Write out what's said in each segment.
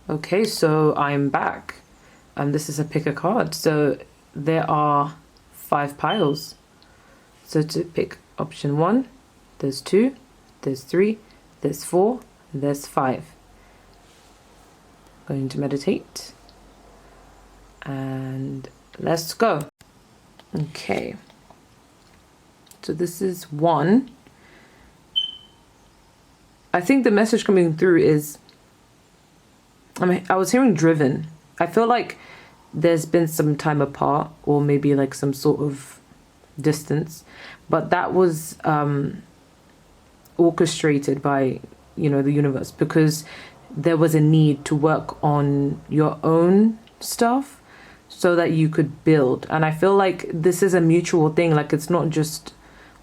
Okay, so I'm back. This is a pick a card. So there are 5 piles. So to pick option 1, there's 2, there's 3, there's 4, and there's 5. Going to meditate. And let's go. Okay. So this is 1. I think the message coming through is, I was hearing driven. I feel like there's been some time apart, or maybe like some sort of distance, but that was orchestrated by, the universe, because there was a need to work on your own stuff so that you could build. And I feel like this is a mutual thing. Like, it's not just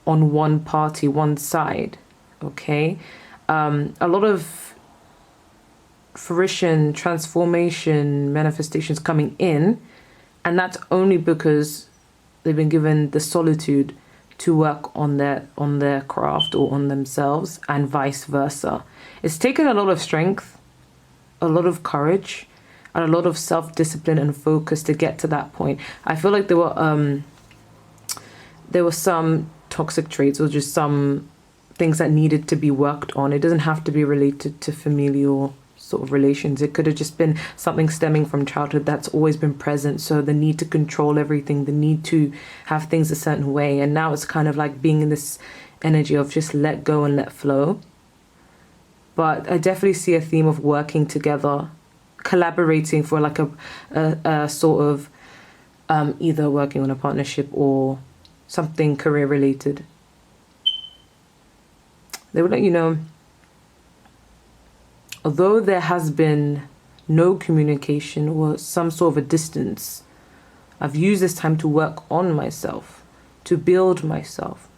on one party, one side. Okay. A lot of fruition, transformation, manifestations coming in, and that's only because they've been given the solitude to work on their craft or on themselves, and vice versa. It's taken a lot of strength, a lot of courage, and a lot of self-discipline and focus to get to that point. I feel like there were some toxic traits, or just some things that needed to be worked on. It doesn't have to be related to familial sort of relations. It could have just been something stemming from childhood that's always been present. So the need to control everything, the need to have things a certain way. And now it's kind of like being in this energy of just let go and let flow. But I definitely see a theme of working together, collaborating for like a sort of either working on a partnership or something career related. They would let you know, although there has been no communication or some sort of a distance, I've used this time to work on myself, to build myself,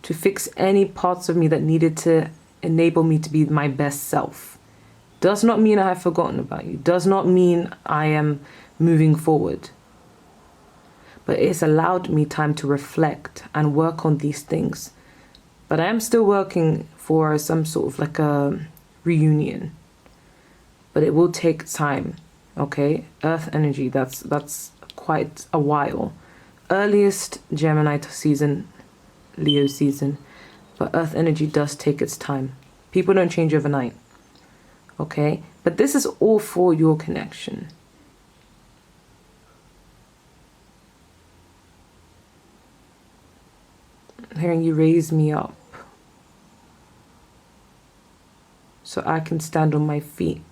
to fix any parts of me that needed to enable me to be my best self. Does not mean I have forgotten about you. Does not mean I am moving forward. But it's allowed me time to reflect and work on these things. But I am still working for some sort of like a reunion. But it will take time, okay? Earth energy, that's quite a while. Earliest Gemini season, Leo season. But Earth energy does take its time. People don't change overnight, okay? But this is all for your connection. I'm hearing you raise me up so I can stand on my feet.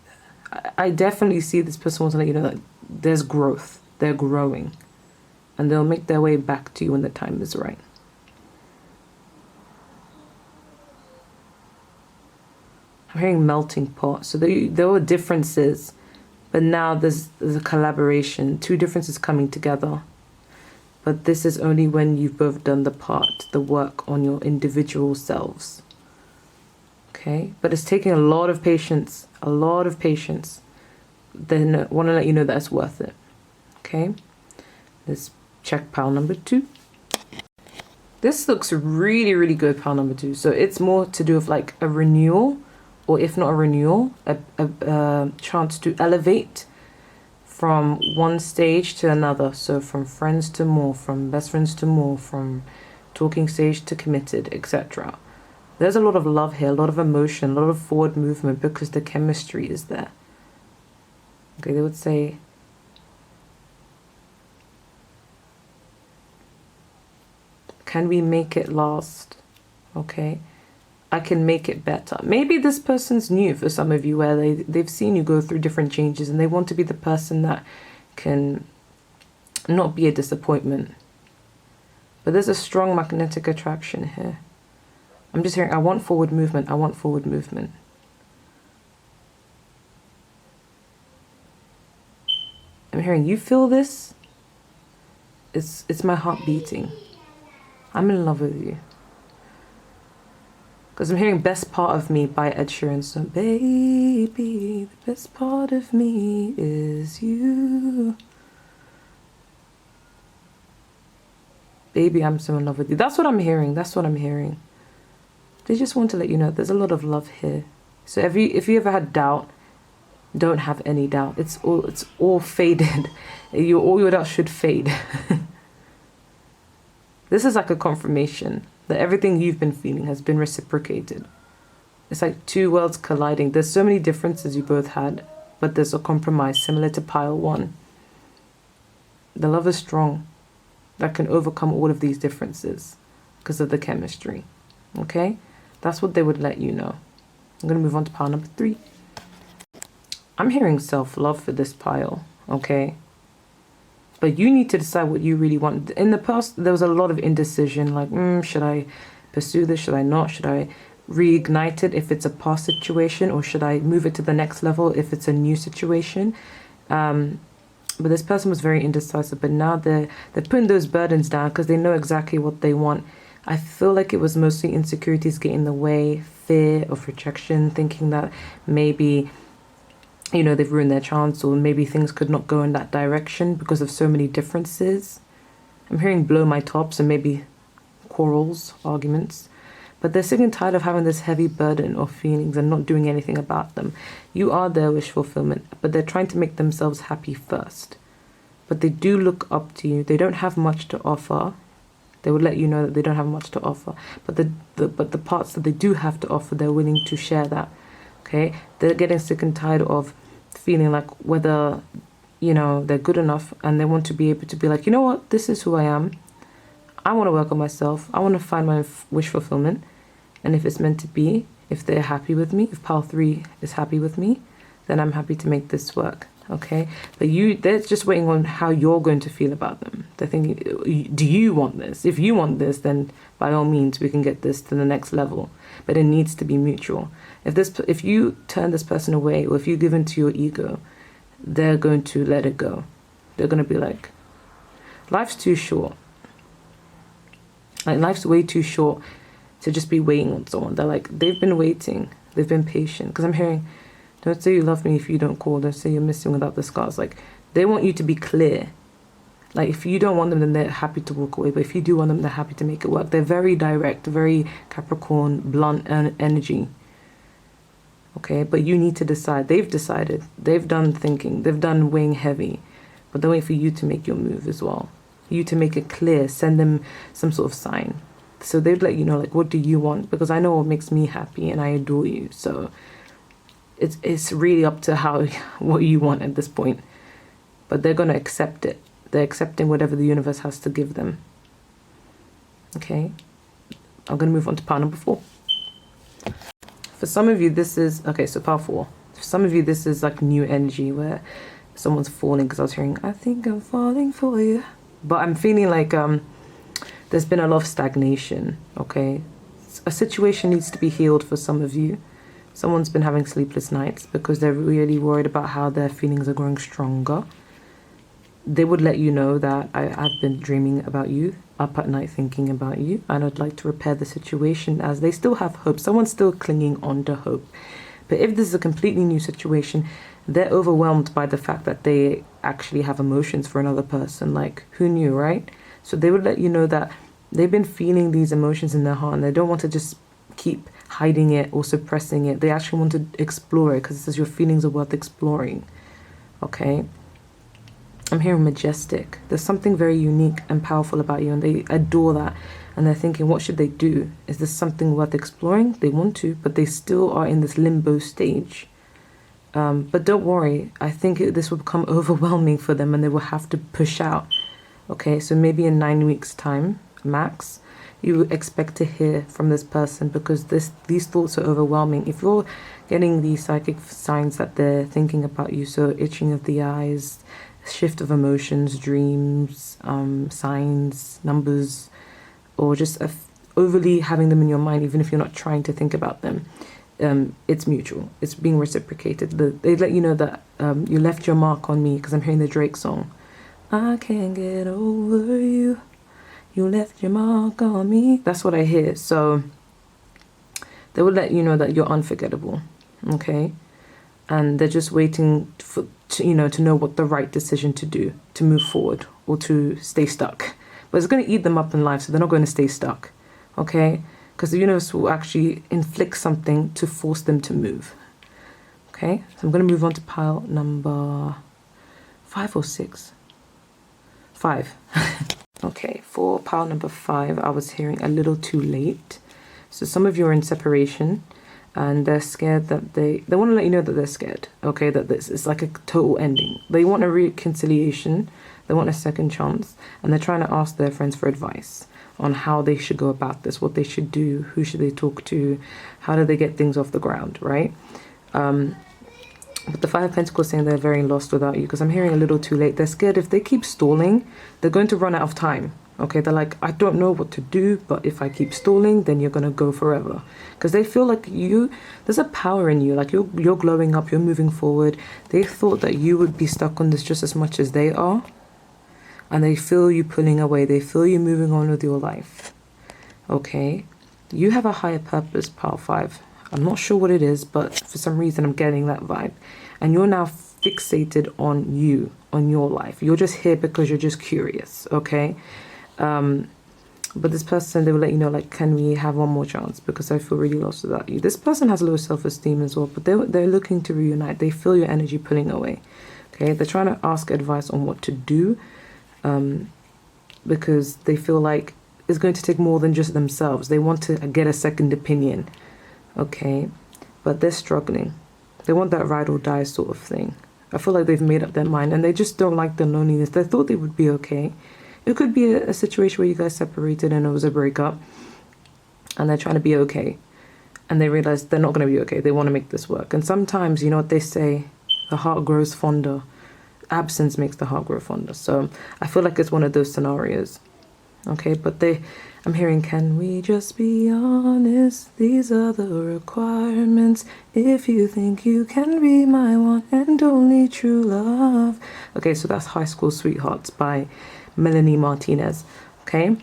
I definitely see this person wants to let you know that there's growth. They're growing. And they'll make their way back to you when the time is right. I'm hearing melting pot. So there were differences, but now there's a collaboration. 2 differences coming together. But this is only when you've both done the work on your individual selves. Okay, but it's taking a lot of patience, Then I want to let you know that it's worth it. Okay, let's check pile number 2. This looks really, really good, pile number 2. So it's more to do with like a renewal, or if not a renewal, a chance to elevate from one stage to another. So from friends to more, from best friends to more, from talking stage to committed, etc. There's a lot of love here, a lot of emotion, a lot of forward movement, because the chemistry is there. Okay, they would say, can we make it last? Okay, I can make it better. Maybe this person's new for some of you, where they've seen you go through different changes and they want to be the person that can not be a disappointment. But there's a strong magnetic attraction here. I'm just hearing, I want forward movement. I want forward movement. I'm hearing, you feel this? It's my heart beating. I'm in love with you. Because I'm hearing Best Part of Me by Ed Sheeran. So, baby, the best part of me is you. Baby, I'm so in love with you. That's what I'm hearing. That's what I'm hearing. They just want to let you know there's a lot of love here. So if you ever had doubt, Don't have any doubt. It's all faded. All your doubts should fade. This is like a confirmation that everything you've been feeling has been reciprocated. It's like two worlds colliding. There's so many differences you both had, but there's a compromise similar to pile 1. The love is strong. That can overcome all of these differences because of the chemistry. Okay? That's what they would let you know. I'm going to move on to pile number 3. I'm hearing self-love for this pile. Okay? But you need to decide what you really want. In the past, there was a lot of indecision. Like, should I pursue this? Should I not? Should I reignite it if it's a past situation? Or should I move it to the next level if it's a new situation? But this person was very indecisive. But now they're putting those burdens down because they know exactly what they want. I feel like it was mostly insecurities getting in the way, fear of rejection, thinking that maybe, you know, they've ruined their chance, or maybe things could not go in that direction because of so many differences. I'm hearing blow my top, so maybe quarrels, arguments. But they're sick and tired of having this heavy burden of feelings and not doing anything about them. You are their wish fulfillment, but they're trying to make themselves happy first. But they do look up to you. They don't have much to offer. They would let you know that they don't have much to offer. But the parts that they do have to offer, they're willing to share that. Okay? They're getting sick and tired of feeling like whether, you know, they're good enough, and they want to be able to be like, you know what, this is who I am. I want to work on myself. I want to find my wish fulfillment. And if it's meant to be, if they're happy with me, if pile 3 is happy with me, then I'm happy to make this work. Okay? But they're just waiting on how you're going to feel about them. They're thinking, do you want this? If you want this, then by all means, we can get this to the next level. But it needs to be mutual. If you turn this person away, or if you give in to your ego, they're going to let it go. They're going to be like, life's too short. Like, life's way too short to just be waiting on someone. They're like, they've been waiting. They've been patient. Because I'm hearing, don't say you love me if you don't call. Don't say you're missing without the scars. Like, they want you to be clear. Like, if you don't want them, then they're happy to walk away. But if you do want them, they're happy to make it work. They're very direct, very Capricorn, blunt energy. Okay, but you need to decide. They've decided. They've done thinking. They've done weighing heavy. But they're waiting for you to make your move as well. You to make it clear. Send them some sort of sign. So they'd let you know, like, what do you want? Because I know what makes me happy and I adore you. So it's really up to what you want at this point. But they're going to accept it. They're accepting whatever the universe has to give them. Okay. I'm going to move on to pile number 4. For some of you, this is... Okay, so pile 4. For some of you, this is like new energy where someone's falling. Because I was hearing, I think I'm falling for you. But I'm feeling like there's been a lot of stagnation. Okay. A situation needs to be healed for some of you. Someone's been having sleepless nights because they're really worried about how their feelings are growing stronger. They would let you know that I've been dreaming about you, up at night thinking about you, and I'd like to repair the situation, as they still have hope. Someone's still clinging on to hope. But if this is a completely new situation, they're overwhelmed by the fact that they actually have emotions for another person. Like, who knew, right? So they would let you know that they've been feeling these emotions in their heart, and they don't want to just keep hiding it or suppressing it. They actually want to explore it, because it says your feelings are worth exploring. Okay? I'm hearing majestic. There's something very unique and powerful about you, and they adore that. And they're thinking, what should they do? Is this something worth exploring? They want to, but they still are in this limbo stage. But don't worry. I think this will become overwhelming for them, and they will have to push out. Okay, so maybe in 9 weeks' time, max, you expect to hear from this person, because these thoughts are overwhelming. If you're getting these psychic signs that they're thinking about you, so itching of the eyes, shift of emotions, dreams, signs, numbers, or just overly having them in your mind, even if you're not trying to think about them, it's mutual. It's being reciprocated. They let you know that you left your mark on me, because I'm hearing the Drake song. I can't get over you. You left your mark on me. That's what I hear. So they will let you know that you're unforgettable. Okay? And they're just waiting to know what the right decision to do, to move forward or to stay stuck. But it's going to eat them up in life, so they're not going to stay stuck. Okay? Because the universe will actually inflict something to force them to move. Okay, so I'm going to move on to pile number 5 or 6. 5. Okay, for pile number 5, I was hearing a little too late. So some of you are in separation and they're scared that they want to let you know that they're scared. Okay, that this is like a total ending. They want a reconciliation. They want a second chance. And they're trying to ask their friends for advice on how they should go about this, what they should do, who should they talk to, how do they get things off the ground, right? But the Five of Pentacles saying they're very lost without you, because I'm hearing a little too late. They're scared if they keep stalling, they're going to run out of time. Okay, they're like, I don't know what to do, but if I keep stalling, then you're going to go forever. Because they feel like there's a power in you, like you're glowing up, you're moving forward. They thought that you would be stuck on this just as much as they are. And they feel you pulling away. They feel you moving on with your life. Okay, you have a higher purpose, pile 5. I'm not sure what it is, but for some reason I'm getting that vibe. And you're now fixated on you, on your life. You're just here because you're just curious, okay? But this person, they will let you know, like, can we have one more chance? Because I feel really lost without you. This person has low self-esteem as well, but they're looking to reunite. They feel your energy pulling away, okay? They're trying to ask advice on what to do because they feel like it's going to take more than just themselves. They want to get a second opinion. Okay, but they're struggling. They want that ride or die sort of thing. I feel like they've made up their mind and they just don't like the loneliness. They thought they would be okay. It could be a situation where you guys separated and it was a breakup and they're trying to be okay. And they realize they're not going to be okay. They want to make this work. And sometimes, you know what they say, the heart grows fonder. Absence makes the heart grow fonder. So I feel like it's one of those scenarios. Okay, but I'm hearing, can we just be honest? These are the requirements. If you think you can be my one and only true love. Okay, so that's High School Sweethearts by Melanie Martinez. Okay,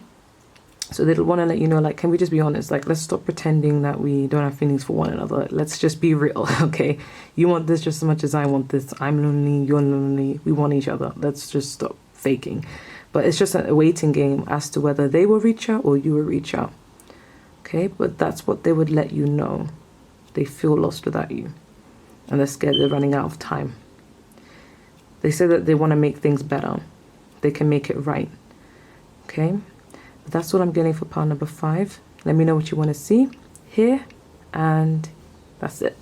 so they want to let you know, like, can we just be honest? Like, let's stop pretending that we don't have feelings for one another. Let's just be real, okay? You want this just as much as I want this. I'm lonely, you're lonely. We want each other. Let's just stop faking. But it's just a waiting game as to whether they will reach out or you will reach out. Okay, but that's what they would let you know. They feel lost without you. And they're scared they're running out of time. They say that they want to make things better. They can make it right. Okay, but that's what I'm getting for pile number 5. Let me know what you want to see, hear, and that's it.